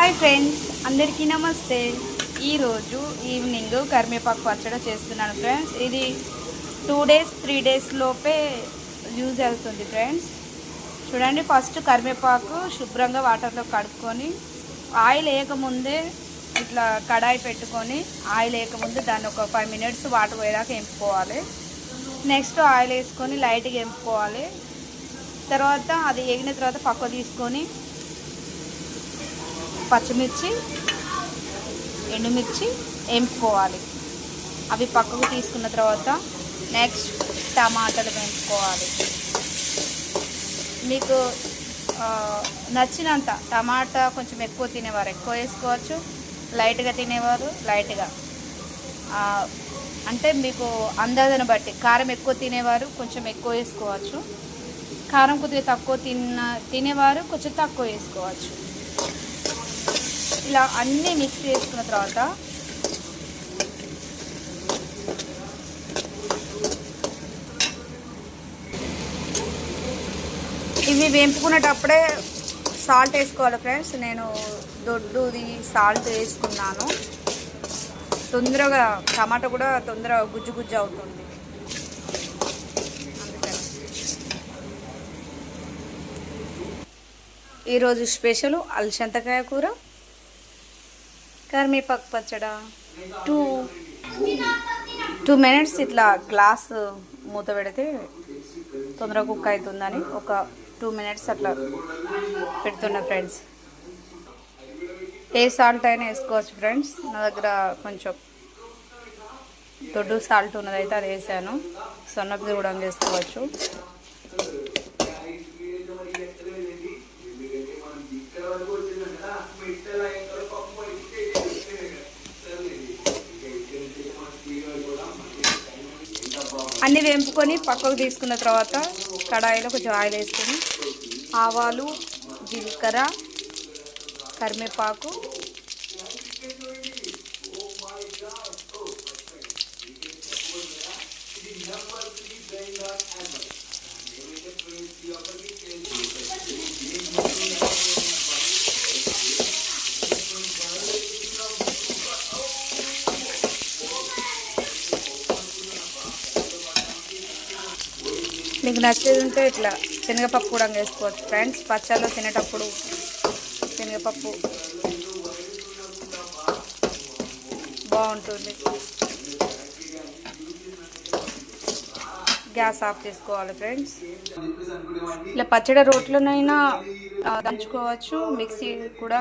Hi friends, అందరికీ నమస్తే. ఈరోజు ఈవినింగ్ కరివేపాకు పచ్చడి చేస్తున్నాను ఫ్రెండ్స్. ఇది 2 డేస్ 3 డేస్ లోపే యూజ్ అవుతుంది ఫ్రెండ్స్. చూడండి, ఫస్ట్ కరివేపాకు శుభ్రంగా వాటర్లో కడుక్కొని ఆయిల్ వేయకముందే ఇట్లా కడాయి పెట్టుకొని ఆయిల్ వేయకముందు దాన్ని ఒక 5 మినిట్స్ వాటర్ పోయేదాకా ఎంపుకోవాలి. నెక్స్ట్ ఆయిల్ వేసుకొని లైట్గా ఎంపుకోవాలి. తర్వాత అది వేగిన తర్వాత పక్క తీసుకొని పచ్చిమిర్చి, ఎండుమిర్చి వేపుకోవాలి. అవి పక్కకు తీసుకున్న తర్వాత నెక్స్ట్ టమాటాలు వేపుకోవాలి. మీకు నచ్చినంత టమాటా కొంచెం ఎక్కువ తినేవారు ఎక్కువ వేసుకోవచ్చు, లైట్గా తినేవారు లైట్గా, అంటే మీకు అందాజను బట్టి. కారం ఎక్కువ తినేవారు కొంచెం ఎక్కువ వేసుకోవచ్చు, కారం కొద్దిగా తక్కువ తినేవారు కొంచెం తక్కువ వేసుకోవచ్చు. ఇలా అన్నీ మిక్స్ చేసుకున్న తర్వాత ఇవి వేపుకునేటప్పుడే సాల్ట్ వేసుకోవాలి ఫ్రెండ్స్. నేను దొడ్డుది సాల్ట్ వేసుకున్నాను. తొందరగా టమాటా కూడా తొందరగా గుజ్జు గుజ్జు అవుతుంది. అందుకని ఈరోజు స్పెషల్ అలసందకాయ కూర, కరివేపాకు పచ్చడి. 2 మినిట్స్ ఇట్లా గ్లాస్ మూత పెడితే తొందరగా కుక్ అవుతుందని ఒక 2 మినిట్స్ అట్లా పెడుతున్నా ఫ్రెండ్స్. ఏ సాల్ట్ అయినా వేసుకోవచ్చు ఫ్రెండ్స్. నా దగ్గర కొంచెం దొడ్డు సాల్ట్ ఉన్నదైతే అది వేసాను. సన్నపిది కూడా వేసుకోవచ్చు. అన్నీ వేపుకొని పక్కకు తీసుకున్న తర్వాత కడాయిలో కొంచెం ఆయిల్ వేసుకొని ఆవాలు, జీలకర్ర, కరివేపాకు, మీకు నచ్చేది ఉంటే ఇట్లా శనగపప్పు కూడా వేసుకోవచ్చు ఫ్రెండ్స్. పచ్చళ్ళు తినేటప్పుడు శనగపప్పు బాగుంటుంది. గ్యాస్ ఆఫ్ చేసుకోవాలి ఫ్రెండ్స్. ఇలా పచ్చడి రోట్లోనైనా దంచుకోవచ్చు, మిక్సీ కూడా